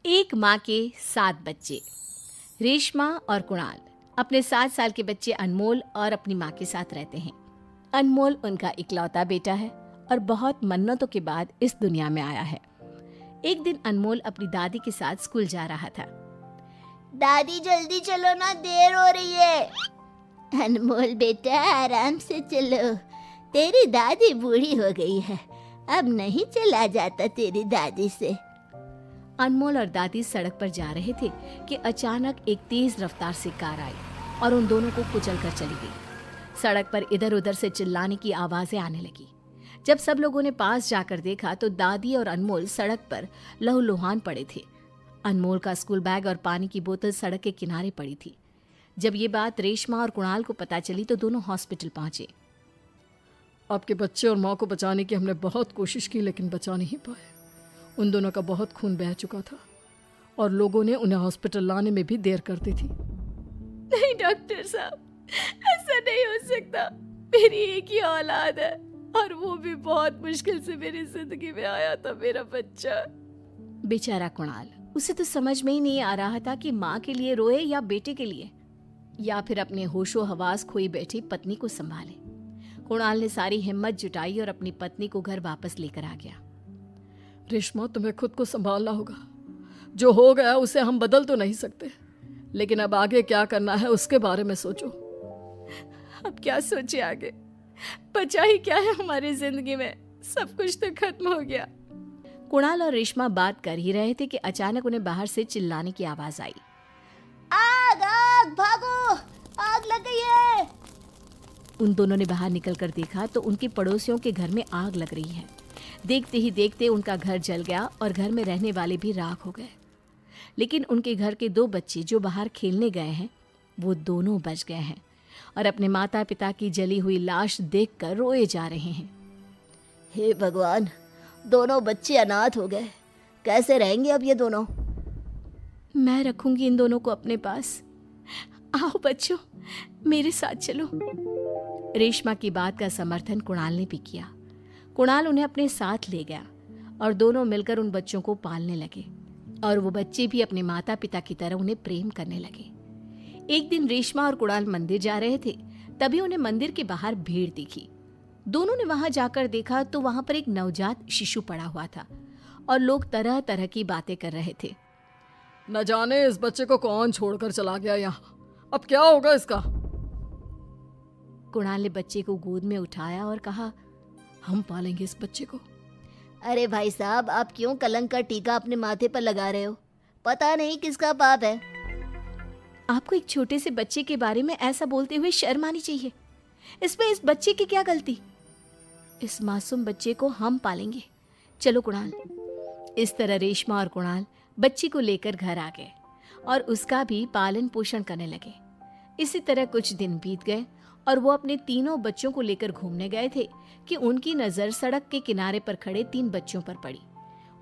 एक माँ के 7 बच्चे। रेशमा और कुणाल अपने 7 साल के बच्चे अनमोल और अपनी माँ के साथ रहते हैं। अनमोल उनका इकलौता बेटा है और बहुत मन्नतों के बाद इस दुनिया में आया है। एक दिन अनमोल अपनी दादी के साथ स्कूल जा रहा था। दादी जल्दी चलो ना, देर हो रही है। अनमोल बेटा आराम से चलो, तेरी दादी बूढ़ी हो गई है, अब नहीं चला जाता तेरी दादी से। अनमोल और दादी सड़क पर जा रहे थे कि अचानक एक तेज रफ्तार से कार आई और उन दोनों को कुचल कर चली गई। सड़क पर इधर उधर से चिल्लाने की आवाजें आने लगी। जब सब लोगों ने पास जाकर देखा तो दादी और अनमोल सड़क पर लहूलुहान पड़े थे। अनमोल का स्कूल बैग और पानी की बोतल सड़क के किनारे पड़ी थी। जब ये बात रेशमा और कुणाल को पता चली तो दोनों हॉस्पिटल पहुंचे। आपके बच्चे और माँ को बचाने की हमने बहुत कोशिश की, लेकिन बचा नहीं पाए। उन दोनों का बहुत खून बह चुका था और लोगों ने उन्हें हॉस्पिटल लाने में भी देर कर दी थी। नहीं डॉक्टर साहब, ऐसा नहीं हो सकता। मेरी एक ही औलाद है और वो भी बहुत मुश्किल से मेरी जिंदगी में आया था मेरा बच्चा। बेचारा कुणाल, उसे तो समझ में ही नहीं आ रहा था कि माँ के लिए रोए या बेटे के लिए, या फिर अपने होशो हवास खोई बैठी पत्नी को संभाले। कुणाल ने सारी हिम्मत जुटाई और अपनी पत्नी को घर वापस लेकर आ गया। रेशमा, तुम्हें खुद को संभालना होगा। जो हो गया उसे हम बदल तो नहीं सकते, लेकिन अब आगे क्या करना है उसके बारे में सोचो। अब क्या सोचे आगे? बचा ही क्या है हमारी जिंदगी में? सब कुछ तो खत्म हो गया। कुणाल और रेशमा बात कर ही रहे थे कि अचानक उन्हें बाहर से चिल्लाने की आवाज आई। आग आग, भागो, आग लग गई है। उन दोनों ने बाहर निकलकर देखा तो उनके पड़ोसियों के घर में आग लग रही है। देखते ही देखते उनका घर जल गया और घर में रहने वाले भी राख हो गए। लेकिन उनके घर के 2 बच्चे जो बाहर खेलने गए हैं वो दोनों बच गए हैं और अपने माता पिता की जली हुई लाश देखकर रोए जा रहे हैं। हे भगवान, दोनों बच्चे अनाथ हो गए, कैसे रहेंगे अब ये दोनों? मैं रखूंगी इन दोनों को अपने पास। आओ बच्चों, मेरे साथ चलो। रेशमा की बात का समर्थन कुणाल ने भी किया। कुणाल उन्हें अपने साथ ले गया और दोनों मिलकर उन बच्चों को पालने लगे और वो बच्चे भी अपने माता पिता की तरह उन्हें प्रेम करने लगे। एक दिन रेशमा और कुणाल मंदिर जा रहे थे, तभी उन्हें मंदिर के बाहर भीड़ दिखी। दोनों ने वहां जाकर देखा तो वहां पर एक नवजात शिशु पड़ा हुआ था और लोग तरह तरह की बातें कर रहे थे। न जाने इस बच्चे को कौन छोड़कर चला गया यहाँ, अब क्या होगा इसका। कुणाल ने बच्चे को गोद में उठाया और कहा, हम पालेंगे इस बच्चे को। अरे भाई साहब, आप क्यों कलंक का टीका अपने माथे पर लगा रहे हो? पता नहीं किसका पाप है। आपको एक छोटे से बच्चे के बारे में ऐसा बोलते हुए शर्म आनी चाहिए। इसमें इस बच्चे की क्या गलती? इस मासूम बच्चे को हम पालेंगे। चलो कुणाल। इस तरह रेशमा और कुणाल बच्ची को लेकर घर आ गए और उसका भी पालन पोषण करने लगे। इसी तरह कुछ दिन बीत गए और वो अपने तीनों बच्चों को लेकर घूमने गए थे कि उनकी नज़र सड़क के किनारे पर खड़े 3 बच्चों पर पड़ी।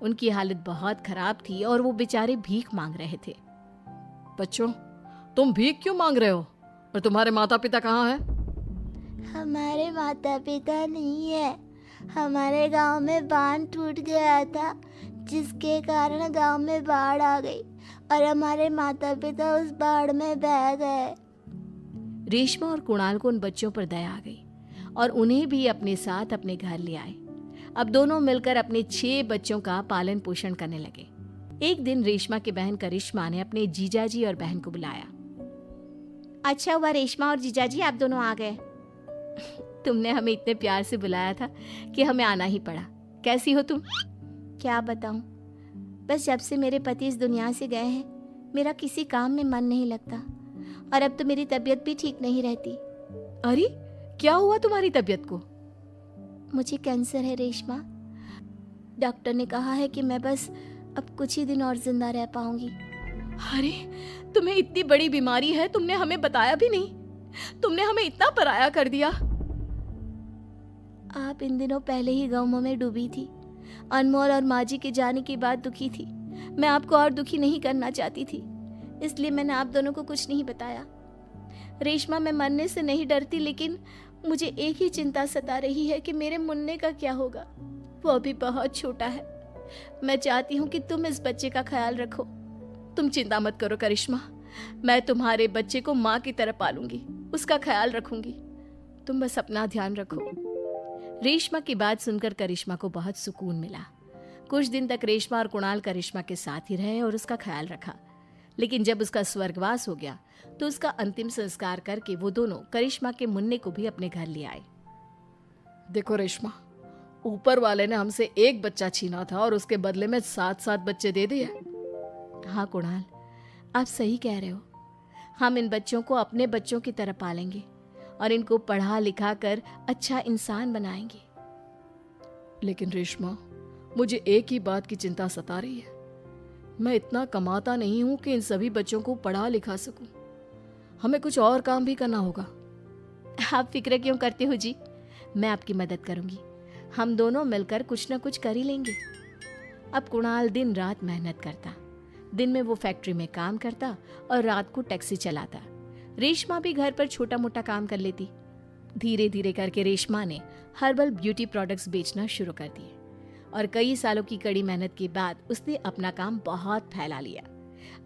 उनकी हालत बहुत खराब थी और वो बेचारे भीख मांग रहे थे। बच्चों, तुम भीख क्यों मांग रहे हो और तुम्हारे माता पिता कहाँ हैं? हमारे माता पिता नहीं है, हमारे गांव में बांध टूट गया था जिसके कारण गांव में बाढ़ आ गई और हमारे माता पिता उस बाढ़ में बह गए। रेशमा और कुणाल को उन बच्चों पर दया आ गई और उन्हें भी अपने साथ अपने घर ले आए। अब दोनों मिलकर अपने 6 बच्चों का पालन पोषण करने लगे। एक दिन रेशमा की बहन करिश्मा ने अपने जीजाजी और बहन को बुलाया। अच्छा हुआ रेशमा और जीजाजी आप दोनों आ गए। तुमने हमें इतने प्यार से बुलाया था कि हमें आना ही पड़ा। कैसी हो तुम? क्या बताऊं, बस जब से मेरे पति इस दुनिया से गए हैं मेरा किसी काम में मन नहीं लगता और अब तो मेरी तबीयत भी ठीक नहीं रहती। अरे क्या हुआ तुम्हारी तबीयत को? मुझे कैंसर है रेशमा। डॉक्टर ने कहा है कि मैं बस अब कुछ ही दिन और जिंदा रह पाऊंगी। अरे तुम्हें इतनी बड़ी बीमारी है, तुमने हमें बताया भी नहीं। तुमने हमें इतना पराया कर दिया। आप इन दिनों पहले ही गमों में डूबी थी। अनमोल और माँ जी के जाने की बात दुखी थी। मैं आपको और दुखी नहीं करना चाहती थी, इसलिए मैंने आप दोनों को कुछ नहीं बताया। रेशमा, मैं मरने से नहीं डरती, लेकिन मुझे एक ही चिंता सता रही है कि मेरे मुन्ने का क्या होगा। वो अभी बहुत छोटा है मैं चाहती हूँ कि तुम इस बच्चे का ख्याल रखो। तुम चिंता मत करो करिश्मा, मैं तुम्हारे बच्चे को माँ की तरह पालूंगी, उसका ख्याल रखूंगी। तुम बस अपना ध्यान रखो। रेशमा की बात सुनकर करिश्मा को बहुत सुकून मिला। कुछ दिन तक रेशमा और कुणाल करिश्मा के साथ ही रहे और उसका ख्याल रखा। लेकिन जब उसका स्वर्गवास हो गया तो उसका अंतिम संस्कार करके वो दोनों करिश्मा के मुन्ने को भी अपने घर ले आए। देखो रेशमा, ऊपर वाले ने हमसे एक बच्चा छीना था और उसके बदले में 7-7 बच्चे दे दिए। हाँ कुणाल, आप सही कह रहे हो। हम इन बच्चों को अपने बच्चों की तरह पालेंगे और इनको पढ़ा लिखा कर अच्छा इंसान बनाएंगे। लेकिन रेशमा, मुझे एक ही बात की चिंता सता रही है। मैं इतना कमाता नहीं हूं कि इन सभी बच्चों को पढ़ा लिखा सकूं। हमें कुछ और काम भी करना होगा। आप फिक्र क्यों करते हो जी, मैं आपकी मदद करूंगी। हम दोनों मिलकर कुछ ना कुछ कर ही लेंगे। अब कुणाल दिन रात मेहनत करता। दिन में वो फैक्ट्री में काम करता और रात को टैक्सी चलाता। रेशमा भी घर पर छोटा मोटा काम कर लेती। धीरे धीरे करके रेशमा ने हर्बल ब्यूटी प्रोडक्ट्स बेचना शुरू कर दिए और कई सालों की कड़ी मेहनत के बाद उसने अपना काम बहुत फैला लिया।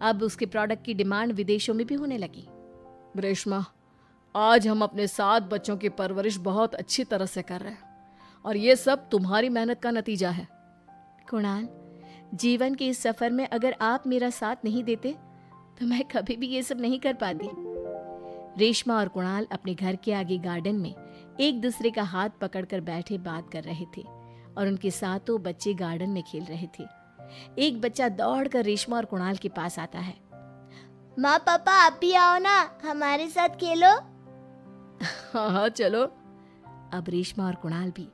अब उसके प्रोडक्ट की डिमांड विदेशों में भी होने लगी। रेशमा, आज हम अपने 7 बच्चों की परवरिश बहुत अच्छी तरह से कर रहे हैं और ये सब तुम्हारी मेहनत का नतीजा है। कुणाल, जीवन के इस सफर में अगर आप मेरा साथ नहीं देते तो मैं कभी भी ये सब नहीं कर पाती। रेशमा और कुणाल अपने घर के आगे गार्डन में एक दूसरे का हाथ पकड़कर बैठे बात कर रहे थे और उनके साथों बच्चे गार्डन में खेल रहे थे। एक बच्चा दौड़कर रेशमा और कुणाल के पास आता है। माँ पापा आप भी आओ ना, हमारे साथ खेलो। हाँ हाँ चलो। अब रेशमा और कुणाल भी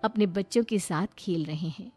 अपने बच्चों के साथ खेल रहे हैं।